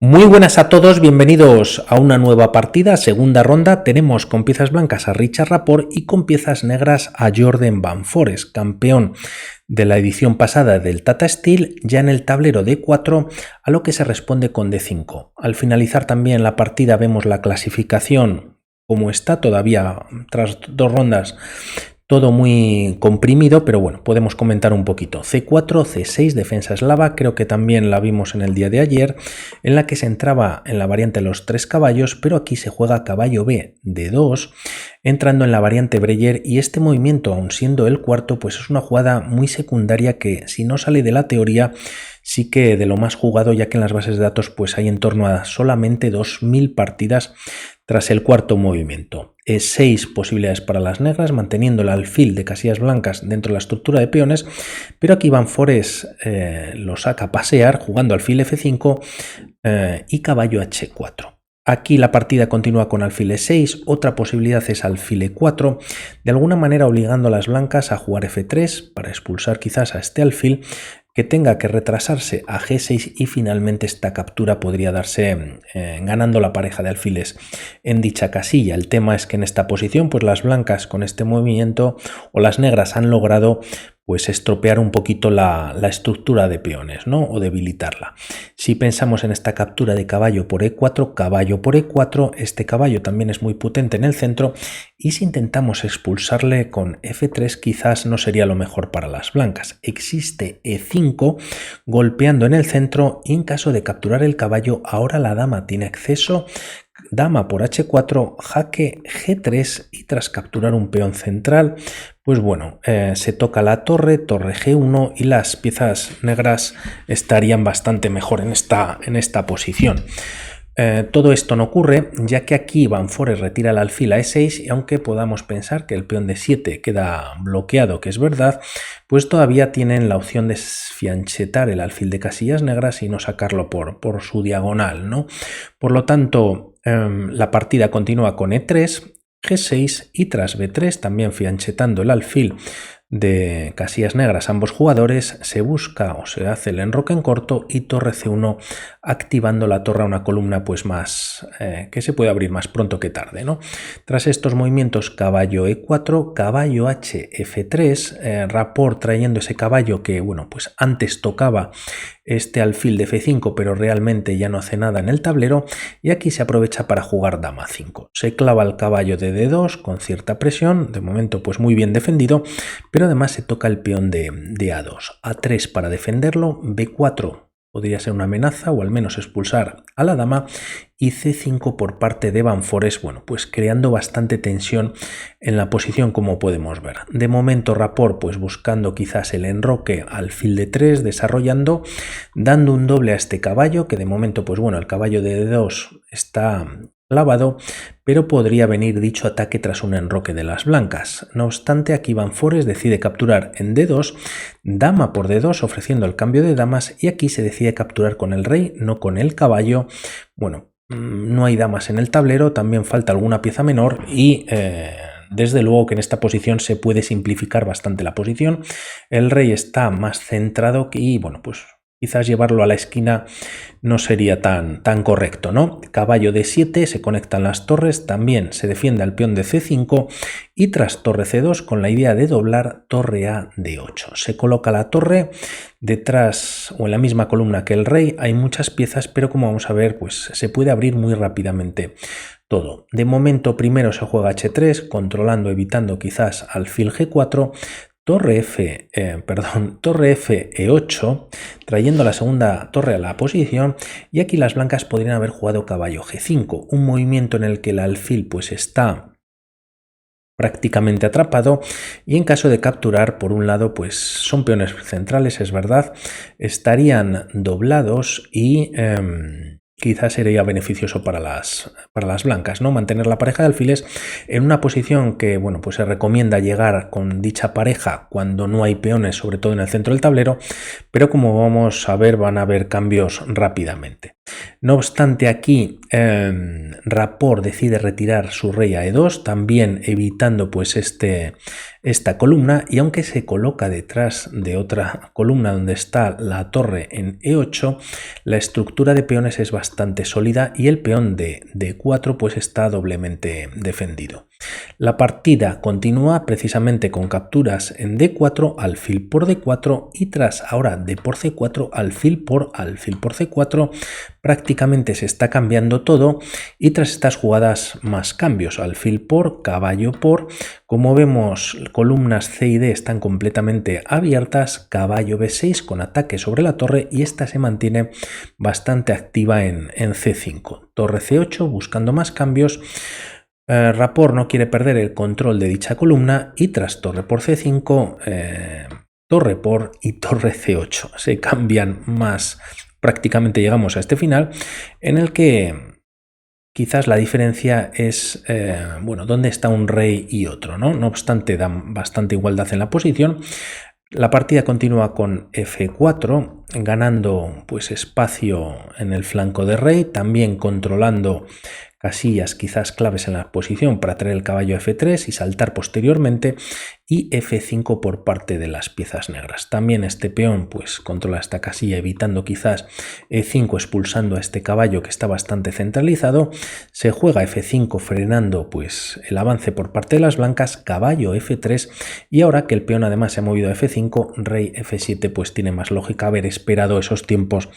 Muy buenas a todos, bienvenidos a una nueva partida, segunda ronda. Tenemos con piezas blancas a Richard Rapport y con piezas negras a Jordan Van Forest, campeón de la edición pasada del Tata Steel, ya en el tablero D4, a lo que se responde con D5. Al finalizar también la partida vemos la clasificación como está todavía tras dos rondas. Todo muy comprimido, pero bueno, podemos comentar un poquito. C4, C6, defensa eslava, creo que también la vimos en el día de ayer, en la que se entraba en la variante los 3 caballos, pero aquí se juega caballo B, D2, entrando en la variante Breyer, y este movimiento, aun siendo el cuarto, pues es una jugada muy secundaria que, si no sale de la teoría, sí que de lo más jugado, ya que en las bases de datos pues hay en torno a solamente 2000 partidas tras el cuarto movimiento. 6 posibilidades para las negras, manteniendo el alfil de casillas blancas dentro de la estructura de peones, pero aquí Van Forest lo saca a pasear jugando alfil F5 y caballo H4. Aquí la partida continúa con alfil E6, otra posibilidad es alfil E4, de alguna manera obligando a las blancas a jugar F3 para expulsar quizás a este alfil, que tenga que retrasarse a G6 y finalmente esta captura podría darse ganando la pareja de alfiles en dicha casilla. El tema es que en esta posición pues las blancas con este movimiento o las negras han logrado pues estropear un poquito la estructura de peones, ¿no? O debilitarla. Si pensamos en esta captura de caballo por E4, caballo por E4, este caballo también es muy potente en el centro, y si intentamos expulsarle con F3 quizás no sería lo mejor para las blancas. Existe E5 golpeando en el centro, y en caso de capturar el caballo ahora la dama tiene acceso. Dama por H4, jaque G3, y tras capturar un peón central, pues bueno, se toca la torre, torre G1, y las piezas negras estarían bastante mejor en esta posición. Todo esto no ocurre, ya que aquí Van Forest retira el alfil a E6, y aunque podamos pensar que el peón D7 queda bloqueado, que es verdad, pues todavía tienen la opción de fianchetar el alfil de casillas negras y no sacarlo por su diagonal, ¿no? Por lo tanto, la partida continúa con E3, G6 y tras B3, también fianchetando el alfil de casillas negras ambos jugadores, se busca o se hace el enroque en corto y torre C1 activando la torre a una columna pues más que se puede abrir más pronto que tarde, ¿no? Tras estos movimientos caballo E4, caballo H F3, Rapport trayendo ese caballo que bueno pues antes tocaba este alfil de F5 pero realmente ya no hace nada en el tablero, y aquí se aprovecha para jugar dama 5. Se clava el caballo de D2 con cierta presión, de momento pues muy bien defendido, pero además se toca el peón de A2, A3 para defenderlo, B4 podría ser una amenaza o al menos expulsar a la dama, y C5 por parte de Van Forest, bueno, pues creando bastante tensión en la posición como podemos ver. De momento Rapport pues buscando quizás el enroque alfil de 3, desarrollando, dando un doble a este caballo, que de momento pues bueno, el caballo de D2 está clavado, pero podría venir dicho ataque tras un enroque de las blancas. No obstante, aquí Van Forest decide capturar en D2, dama por D2 ofreciendo el cambio de damas, y aquí se decide capturar con el rey, no con el caballo. Bueno, no hay damas en el tablero, también falta alguna pieza menor, y desde luego que en esta posición se puede simplificar bastante la posición. El rey está más centrado y bueno, pues quizás llevarlo a la esquina no sería tan correcto, ¿no? Caballo D7, se conectan las torres, también se defiende al peón de C5, y tras torre C2 con la idea de doblar, torre A D8. Se coloca la torre detrás o en la misma columna que el rey, hay muchas piezas, pero como vamos a ver, pues se puede abrir muy rápidamente todo. De momento primero se juega H3, controlando, evitando quizás alfil G4, torre F E8, trayendo la segunda torre a la posición, y aquí las blancas podrían haber jugado caballo G5, un movimiento en el que el alfil pues está prácticamente atrapado, y en caso de capturar, por un lado pues son peones centrales, es verdad, estarían doblados y quizás sería beneficioso para las blancas, ¿no? Mantener la pareja de alfiles en una posición que, bueno, pues se recomienda llegar con dicha pareja cuando no hay peones, sobre todo en el centro del tablero, pero como vamos a ver van a haber cambios rápidamente. No obstante, aquí Rapport decide retirar su rey a E2, también evitando pues esta columna, y aunque se coloca detrás de otra columna donde está la torre en E8, la estructura de peones es bastante sólida y el peón de D4 pues está doblemente defendido. La partida continúa precisamente con capturas en D4, alfil por D4 y tras ahora D por C4, alfil por C4, prácticamente se está cambiando todo y tras estas jugadas más cambios, alfil por, caballo por, como vemos columnas C y D están completamente abiertas, caballo B6 con ataque sobre la torre y esta se mantiene bastante activa en C5, torre C8 buscando más cambios. Rapport no quiere perder el control de dicha columna y tras torre por C5, torre por y torre C8 se cambian más. Prácticamente llegamos a este final en el que quizás la diferencia es, bueno, dónde está un rey y otro, ¿no? No obstante, dan bastante igualdad en la posición. La partida continúa con F4, ganando pues espacio en el flanco de rey, también controlando casillas quizás claves en la posición para traer el caballo a F3 y saltar posteriormente, y F5 por parte de las piezas negras. También este peón pues controla esta casilla evitando quizás E5 expulsando a este caballo que está bastante centralizado. Se juega F5 frenando pues el avance por parte de las blancas, caballo F3 y ahora que el peón además se ha movido a F5, rey F7 pues tiene más lógica haber esperado esos tiempos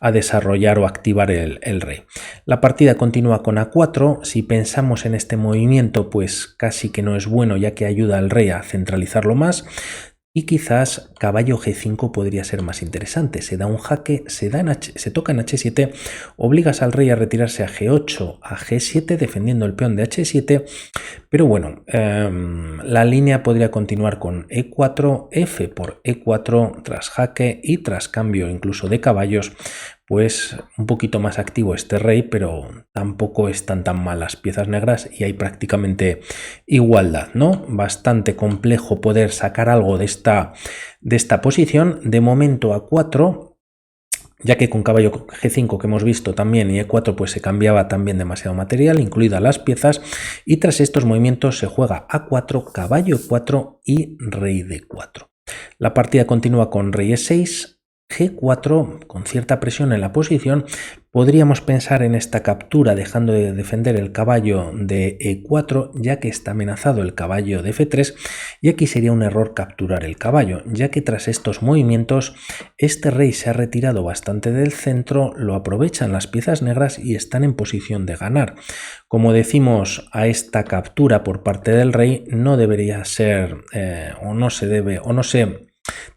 a desarrollar o activar el rey. La partida continúa con A4, si pensamos en este movimiento pues casi que no es bueno ya que ayuda al rey a centralizarlo más y quizás caballo G5 podría ser más interesante, se da un jaque, se toca en H7, obligas al rey a retirarse a G8, a G7 defendiendo el peón de H7, pero bueno, la línea podría continuar con E4, F por E4 tras jaque y tras cambio incluso de caballos, pues un poquito más activo este rey, pero tampoco están tan mal las piezas negras y hay prácticamente igualdad, ¿no? Bastante complejo poder sacar algo de esta posición. De momento A4, ya que con caballo G5 que hemos visto también y E4 pues se cambiaba también demasiado material, incluidas las piezas, y tras estos movimientos se juega A4, caballo E4 y rey D4. La partida continúa con rey E6, G4 con cierta presión en la posición. Podríamos pensar en esta captura dejando de defender el caballo de E4 ya que está amenazado el caballo de F3 y aquí sería un error capturar el caballo ya que tras estos movimientos este rey se ha retirado bastante del centro, lo aprovechan las piezas negras y están en posición de ganar. Como decimos, a esta captura por parte del rey no debería ser o no se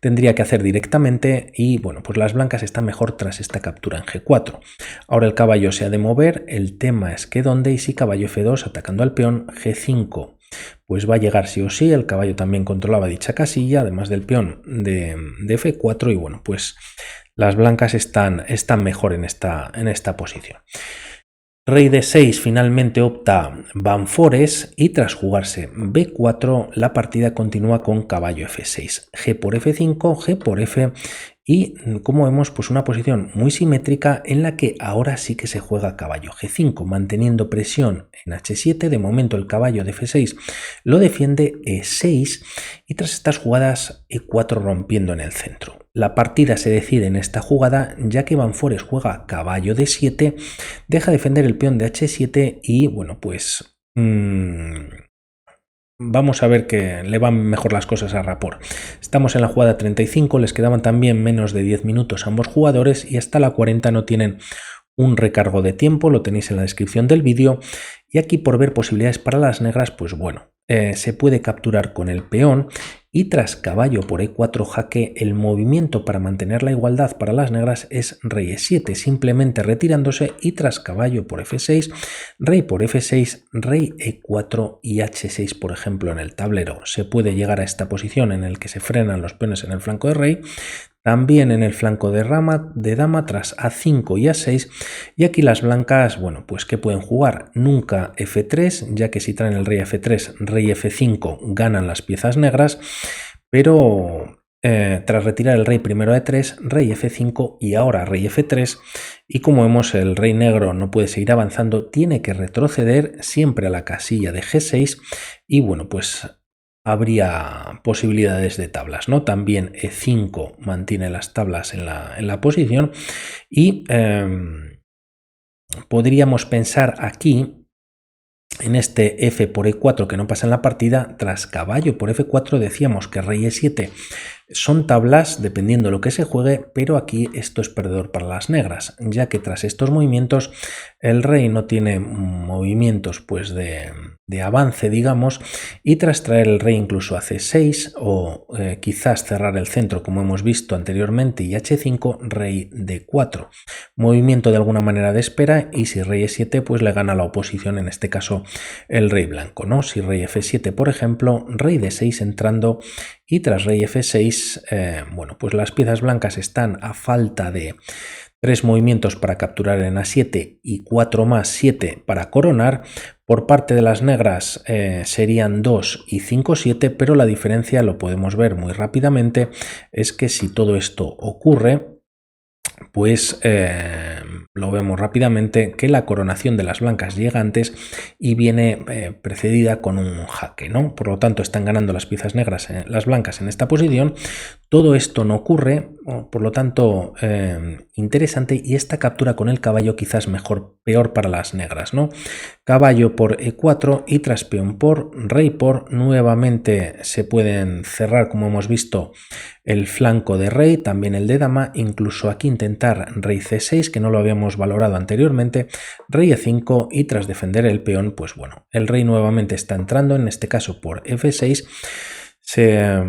tendría que hacer directamente y bueno, pues las blancas están mejor tras esta captura en G4. Ahora el caballo se ha de mover, el tema es que dónde y si caballo F2 atacando al peón, G5 pues va a llegar sí o sí, el caballo también controlaba dicha casilla, además del peón de F4 y bueno, pues las blancas están mejor en esta posición. Rey D6 finalmente opta Banfores y tras jugarse B4 la partida continúa con caballo F6, G por F5, G por F y como vemos pues una posición muy simétrica en la que ahora sí que se juega caballo G5 manteniendo presión en H7, de momento el caballo de F6 lo defiende E6 y tras estas jugadas E4 rompiendo en el centro. La partida se decide en esta jugada ya que Banfores juega caballo D7, deja defender el peón de H7 y bueno pues vamos a ver que le van mejor las cosas a Rapport. Estamos en la jugada 35, les quedaban también menos de 10 minutos a ambos jugadores y hasta la 40 no tienen un recargo de tiempo, lo tenéis en la descripción del vídeo. Y aquí por ver posibilidades para las negras, pues bueno, se puede capturar con el peón y tras caballo por E4 jaque el movimiento para mantener la igualdad para las negras es rey E7, simplemente retirándose y tras caballo por F6, rey por F6, rey E4 y H6 por ejemplo en el tablero. Se puede llegar a esta posición en el que se frenan los peones en el flanco de rey, también en el flanco de dama tras A5 y A6 y aquí las blancas, bueno, pues ¿qué pueden jugar? Nunca F3, ya que si traen el rey F3, rey F5 ganan las piezas negras, pero tras retirar el rey primero a E3, rey F5 y ahora rey F3, y como vemos el rey negro no puede seguir avanzando, tiene que retroceder siempre a la casilla de G6 y bueno, pues habría posibilidades de tablas, ¿no? También E5 mantiene las tablas en la posición y podríamos pensar aquí en este F por E4 que no pasa en la partida. Tras caballo por F4 decíamos que rey E7 son tablas dependiendo de lo que se juegue, pero aquí esto es perdedor para las negras, ya que tras estos movimientos el rey no tiene movimientos pues de avance, digamos, y tras traer el rey incluso a C6 o quizás cerrar el centro como hemos visto anteriormente y H5, rey D4, movimiento de alguna manera de espera, y si rey E7 pues le gana la oposición, en este caso el rey blanco, ¿no? Si rey F7 por ejemplo, rey D6 entrando, y tras rey F6, bueno, pues las piezas blancas están a falta de 3 movimientos para capturar en A7 y 4 más 7 para coronar. Por parte de las negras serían 2 y 5, 7, pero la diferencia, lo podemos ver muy rápidamente, es que si todo esto ocurre, pues lo vemos rápidamente que la coronación de las blancas llega antes y viene precedida con un jaque, ¿no? Por lo tanto, están ganando las piezas negras, las blancas en esta posición. Todo esto no ocurre, por lo tanto, interesante, y esta captura con el caballo quizás peor para las negras, ¿no? Caballo por E4 y tras peón por, rey por, nuevamente se pueden cerrar, como hemos visto, el flanco de rey, también el de dama, incluso aquí intentar rey C6, que no lo habíamos valorado anteriormente, rey E5, y tras defender el peón, pues bueno, el rey nuevamente está entrando, en este caso por F6, se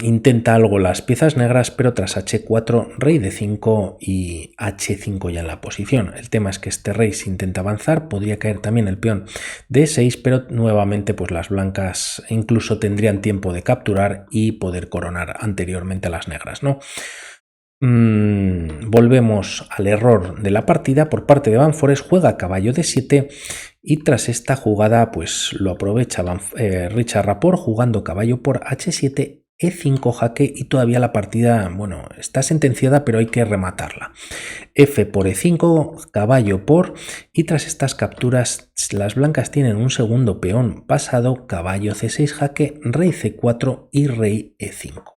intenta algo las piezas negras, pero tras H4, rey D5 y H5 ya en la posición. El tema es que este rey, si intenta avanzar, podría caer también el peón D6, pero nuevamente pues las blancas incluso tendrían tiempo de capturar y poder coronar anteriormente a las negras, ¿no? Volvemos al error de la partida. Por parte de Van Foreest, juega caballo D7 y tras esta jugada pues lo aprovecha Richard Rapport jugando caballo por H7, E5 jaque, y todavía la partida, bueno, está sentenciada, pero hay que rematarla. F por E5, caballo por, y tras estas capturas las blancas tienen un segundo peón pasado, caballo C6 jaque, rey C4 y rey E5.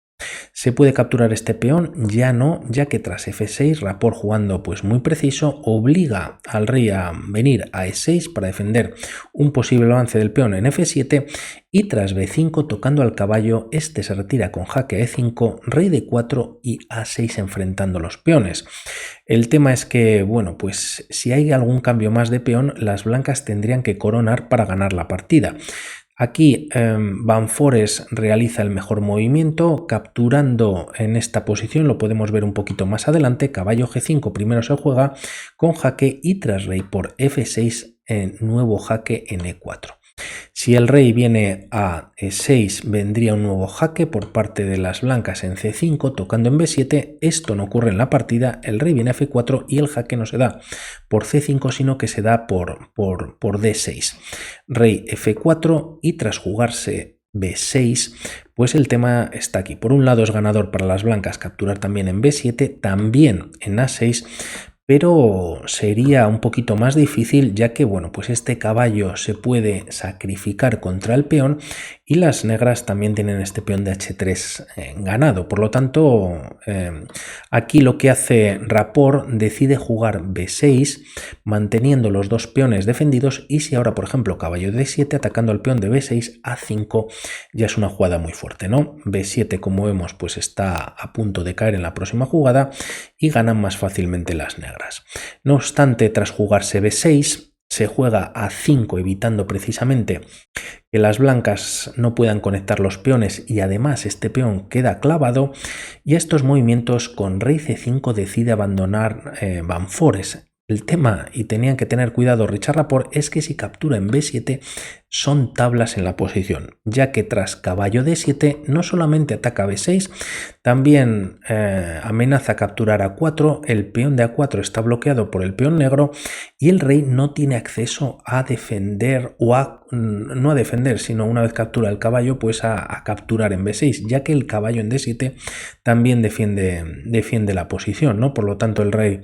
¿Se puede capturar este peón? Ya no, ya que tras F6, Rapport jugando pues muy preciso, obliga al rey a venir a E6 para defender un posible avance del peón en F7, y tras B5 tocando al caballo, este se retira con jaque a E5, rey D4 y A6 enfrentando los peones. El tema es que, bueno, pues si hay algún cambio más de peón, las blancas tendrían que coronar para ganar la partida. Aquí Van Foreest realiza el mejor movimiento, capturando en esta posición, lo podemos ver un poquito más adelante, caballo G5 primero se juega con jaque, y tras rey por F6, nuevo jaque en E4. Si el rey viene a E6, vendría un nuevo jaque por parte de las blancas en C5, tocando en B7. Esto no ocurre en la partida, el rey viene a F4 y el jaque no se da por C5, sino que se da por D6. Rey F4, y tras jugarse B6, pues el tema está aquí. Por un lado es ganador para las blancas capturar también en B7, también en A6, pero sería un poquito más difícil, ya que, bueno, pues este caballo se puede sacrificar contra el peón y las negras también tienen este peón de H3 ganado. Por lo tanto, aquí lo que hace Rapport, decide jugar B6 manteniendo los dos peones defendidos, y si ahora, por ejemplo, caballo D7 atacando al peón de B6, A5 ya es una jugada muy fuerte, ¿no? B7, como vemos, pues está a punto de caer en la próxima jugada y ganan más fácilmente las negras. No obstante, tras jugarse B6, se juega A5, evitando precisamente que las blancas no puedan conectar los peones, y además este peón queda clavado, y estos movimientos con rey C5 decide abandonar Van Foreest. El tema, y tenían que tener cuidado Richard Rapport, es que si captura en B7 son tablas en la posición, ya que tras caballo D7 no solamente ataca B6, también amenaza capturar A4, el peón de A4 está bloqueado por el peón negro y el rey no tiene acceso a defender o a no a defender, sino una vez captura el caballo, pues a capturar en B6, ya que el caballo en D7 también defiende la posición, ¿no? Por lo tanto, el rey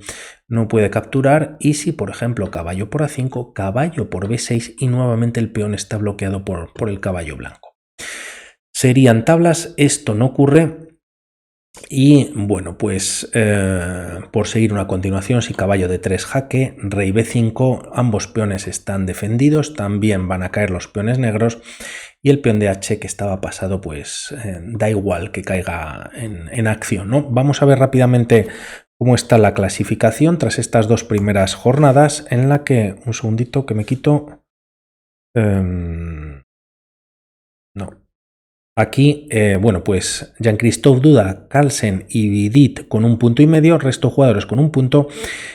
no puede capturar, y si, por ejemplo, caballo por A5, caballo por B6 y nuevamente el peón está bloqueado por el caballo blanco. Serían tablas, esto no ocurre. Y bueno, pues por seguir una continuación, si caballo D3 jaque, rey B5, ambos peones están defendidos, también van a caer los peones negros, y el peón de H que estaba pasado, pues da igual que caiga en acción, ¿no? Vamos a ver rápidamente cómo está la clasificación tras estas dos primeras jornadas, en la que, un segundito que me quito, no. Aquí, bueno, pues Jean-Christophe Duda, Carlsen y Vidit con 1,5 puntos, resto jugadores con 1 punto,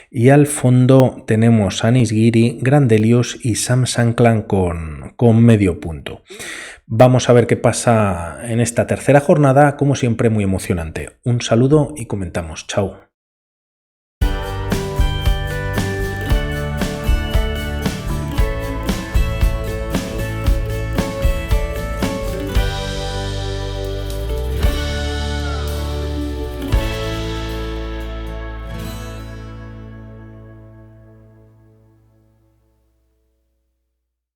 y al fondo tenemos a Anis Giri, Grandelius y Sam Sanklan con medio punto. Vamos a ver qué pasa en esta tercera jornada, como siempre muy emocionante. Un saludo y comentamos. Chao.